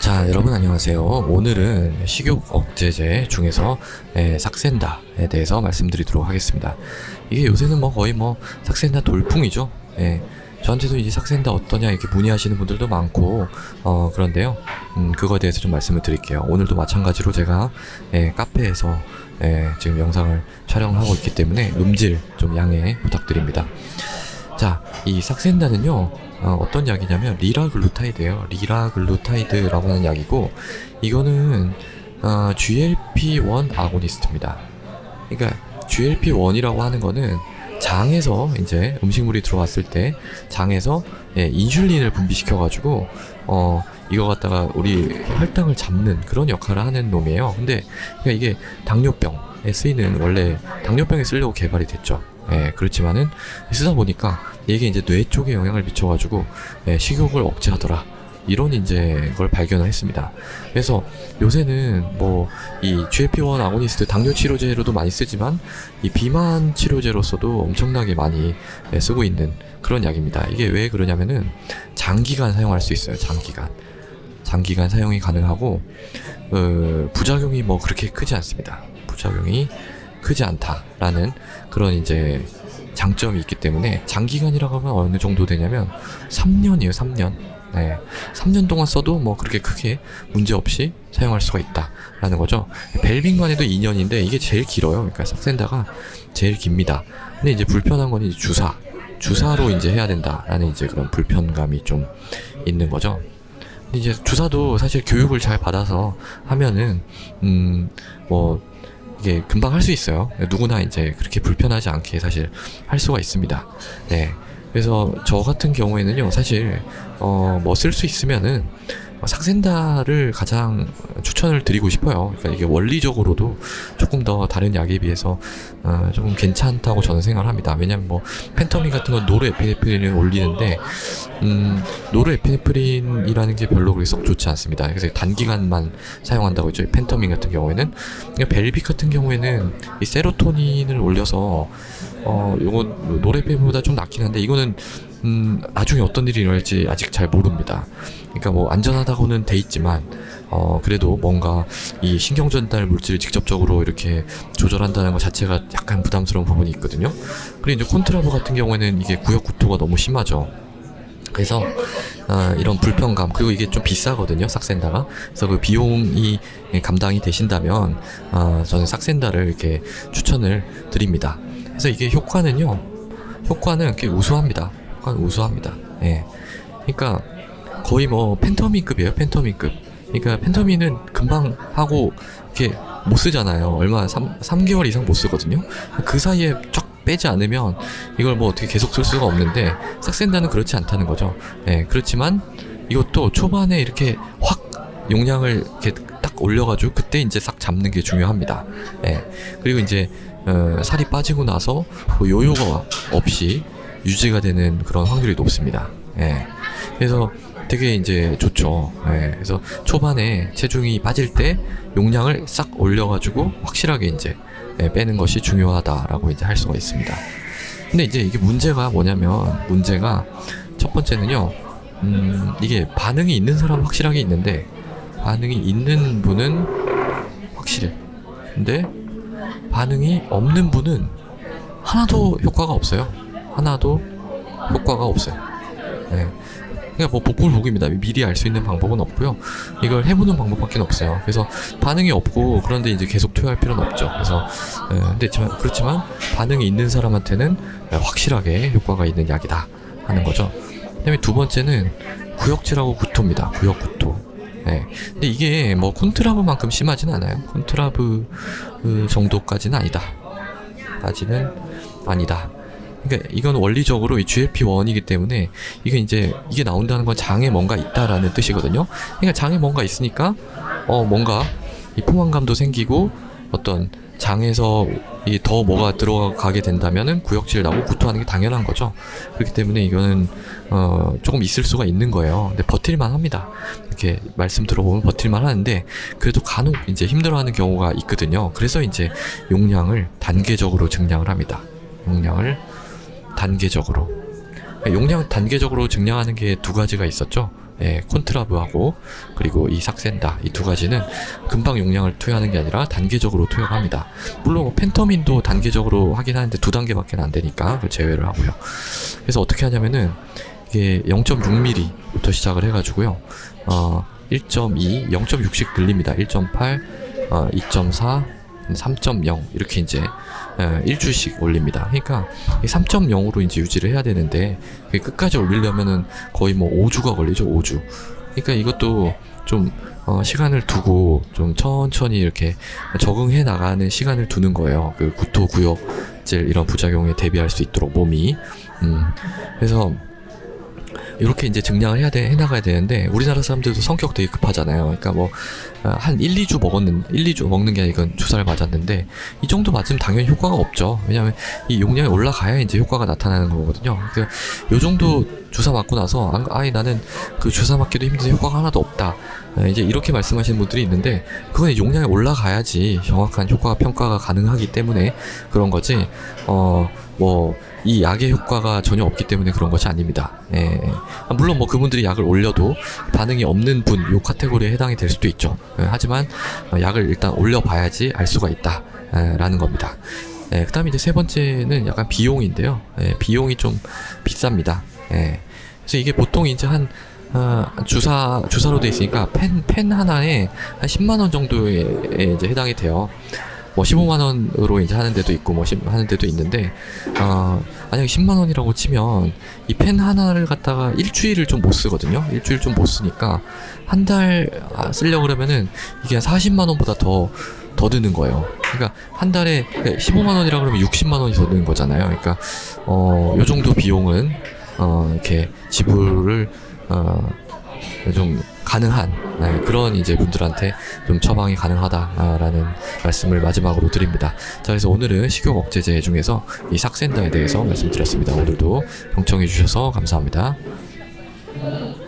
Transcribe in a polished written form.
자, 여러분 안녕하세요. 오늘은 식욕 억제제 중에서 삭센다에 대해서 말씀드리도록 하겠습니다. 이게 요새는 거의 삭센다 돌풍이죠. 저한테도 이제 삭센다 어떠냐 이렇게 문의하시는 분들도 많고 그런데요. 그거에 대해서 좀 말씀을 드릴게요. 오늘도 마찬가지로 제가 카페에서 지금 영상을 촬영하고 있기 때문에 음질 좀 양해 부탁드립니다. 자, 이 삭센다는요 어떤 약이냐면 리라글루타이드예요. 리라글루타이드라고 하는 약이고, 이거는 GLP-1 아고니스트입니다. 그러니까 GLP-1이라고 하는 거는 장에서 이제 음식물이 들어왔을 때 장에서 인슐린을 분비시켜가지고 이거 갖다가 우리 혈당을 잡는 그런 역할을 하는 놈이에요. 근데 그러니까 이게 당뇨병에 쓰이는, 원래 당뇨병에 쓰려고 개발이 됐죠. 그렇지만은 쓰다 보니까 이게 이제 뇌 쪽에 영향을 미쳐가지고 식욕을 억제하더라, 이런 이제 걸 발견을 했습니다. 그래서 요새는 이 GLP-1 아고니스트 당뇨 치료제로도 많이 쓰지만 이 비만 치료제로서도 엄청나게 많이 쓰고 있는 그런 약입니다. 이게 왜 그러냐면은 장기간 사용할 수 있어요. 장기간 사용이 가능하고 부작용이 그렇게 크지 않습니다. 부작용이 크지 않다라는 그런 이제 장점이 있기 때문에, 장기간이라고 하면 어느 정도 되냐면 3년이에요. 3년. 3년 동안 써도 그렇게 크게 문제없이 사용할 수가 있다라는 거죠. 벨빙만 해도 2년인데 이게 제일 길어요. 그러니까 삭센다가 제일 깁니다. 근데 이제 불편한 건 이제 주사로 이제 해야 된다라는 이제 그런 불편감이 좀 있는 거죠. 근데 이제 주사도 사실 교육을 잘 받아서 하면은 이게 금방 할 수 있어요. 누구나 이제 그렇게 불편하지 않게 사실 할 수가 있습니다. 그래서 저 같은 경우에는요, 사실 쓸 수 있으면은 삭센다를 가장 추천을 드리고 싶어요. 그러니까 이게 원리적으로도 조금 더 다른 약에 비해서 조금 괜찮다고 저는 생각을 합니다. 왜냐면 펜터민 같은 건 노르에피네프린을 올리는데 노르에피네프린이라는 게 별로 그렇게 썩 좋지 않습니다. 그래서 단기간만 사용한다고 했죠. 펜터민 같은 경우에는. 벨빅 같은 경우에는 이 세로토닌을 올려서 요건 노르에피네프린보다 좀 낫긴 한데, 이거는 나중에 어떤 일이 일어날지 아직 잘 모릅니다. 그러니까 안전하다고는 돼 있지만 그래도 뭔가 이 신경 전달 물질을 직접적으로 이렇게 조절한다는 것 자체가 약간 부담스러운 부분이 있거든요. 그리고 이제 콘트라보 같은 경우에는 이게 구역 구토가 너무 심하죠. 그래서 이런 불편감, 그리고 이게 좀 비싸거든요, 삭센다가. 그래서 그 비용이 감당이 되신다면 저는 삭센다를 이렇게 추천을 드립니다. 그래서 이게 효과는 꽤 우수합니다. 그러니까 거의 펜터민급이에요. 펜터민급. 그러니까 펜터민은 금방 하고 이렇게 못 쓰잖아요. 얼마 3개월 이상 못 쓰거든요. 그 사이에 쫙 빼지 않으면 이걸 어떻게 계속 쓸 수가 없는데, 삭센다는 그렇지 않다는 거죠. 그렇지만 이것도 초반에 이렇게 확 용량을 이렇게 딱 올려가지고 그때 이제 싹 잡는 게 중요합니다. 그리고 이제 살이 빠지고 나서 요요가 없이 유지가 되는 그런 확률이 높습니다. 그래서 되게 이제 좋죠. 그래서 초반에 체중이 빠질 때 용량을 싹 올려가지고 확실하게 이제 빼는 것이 중요하다라고 이제 할 수가 있습니다. 근데 이제 이게 문제가 뭐냐면, 첫 번째는요, 이게 반응이 있는 사람은 확실하게 있는데, 반응이 있는 분은 확실해. 근데 반응이 없는 분은 하나도 효과가 없어요. 그러니까 복불복입니다. 미리 알 수 있는 방법은 없고요. 이걸 해보는 방법밖에 없어요. 그래서 반응이 없고, 그런데 이제 계속 투여할 필요는 없죠. 그래서 그렇지만 반응이 있는 사람한테는 확실하게 효과가 있는 약이다 하는 거죠. 그다음에 두 번째는 구역질하고 구토입니다. 구역구토. 근데 이게 콘트라브만큼 심하진 않아요. 콘트라브 정도까지는 아니다. 그러니까 이건 원리적으로 이 GLP-1이기 때문에 이게 나온다는 건 장에 뭔가 있다라는 뜻이거든요. 그러니까 장에 뭔가 있으니까 뭔가 이 포만감도 생기고, 어떤 장에서 더 뭐가 들어가게 된다면은 구역질 나고 구토하는 게 당연한 거죠. 그렇기 때문에 이거는 조금 있을 수가 있는 거예요. 근데 버틸만 합니다. 이렇게 말씀 들어보면 버틸만 하는데, 그래도 간혹 이제 힘들어하는 경우가 있거든요. 그래서 이제 용량을 단계적으로 증량을 합니다. 용량 단계적으로 증량하는 게 두 가지가 있었죠. 예, 콘트라브하고 그리고 이 삭센다 이 두 가지는 금방 용량을 투여하는 게 아니라 단계적으로 투여를 합니다. 물론 펜터민도 단계적으로 하긴 하는데 2단계밖에 안 되니까 그걸 제외를 하고요. 그래서 어떻게 하냐면은 이게 0.6mm부터 시작을 해가지고요. 1.2, 0.6씩 늘립니다. 1.8, 2.4, 3.0 이렇게 이제 1주씩 올립니다. 그러니까 3.0으로 이제 유지를 해야 되는데 끝까지 올리려면은 거의 뭐 5주가 걸리죠. 5주. 그러니까 이것도 좀 시간을 두고 좀 천천히 이렇게 적응해 나가는 시간을 두는 거예요. 그 구토구역질 이런 부작용에 대비할 수 있도록 몸이. 그래서 이렇게 이제 증량을 해나가야 되는데, 우리나라 사람들도 성격 되게 급하잖아요. 그러니까 뭐, 한 1-2주 먹는 게 아니라 이건 주사를 맞았는데, 이 정도 맞으면 당연히 효과가 없죠. 왜냐면 이 용량이 올라가야 이제 효과가 나타나는 거거든요. 그러니까 요 정도 주사 맞고 나서, 아예 나는 그 주사 맞기도 힘든데 효과가 하나도 없다. 이제 이렇게 말씀하시는 분들이 있는데, 그건 용량이 올라가야지 정확한 효과가 평가가 가능하기 때문에 그런 거지, 이 약의 효과가 전혀 없기 때문에 그런 것이 아닙니다. 예. 물론 뭐 그분들이 약을 올려도 반응이 없는 분, 요 카테고리에 해당이 될 수도 있죠. 하지만 약을 일단 올려봐야지 알 수가 있다. 라는 겁니다. 그 다음에 이제 세 번째는 약간 비용인데요. 비용이 좀 비쌉니다. 그래서 이게 보통 이제 주사로 돼 있으니까 펜 하나에 한 10만원 정도에 이제 해당이 돼요. 뭐 15만원으로 이제 하는 데도 있고 뭐 하는 데도 있는데, 만약에 10만원이라고 치면 이 펜 하나를 갖다가 일주일을 좀 못 쓰거든요. 일주일 좀 못 쓰니까 한 달 쓰려고 그러면은 이게 한 40만원보다 더 드는 거예요. 그러니까 한 달에 15만원이라 그러면 60만원이 더 드는 거잖아요. 그러니까 요 정도 비용은 이렇게 지불을 좀 가능한 그런 이제 분들한테 좀 처방이 가능하다라는 말씀을 마지막으로 드립니다. 자, 그래서 오늘은 식욕 억제제 중에서 이 삭센다에 대해서 말씀드렸습니다. 오늘도 경청해 주셔서 감사합니다.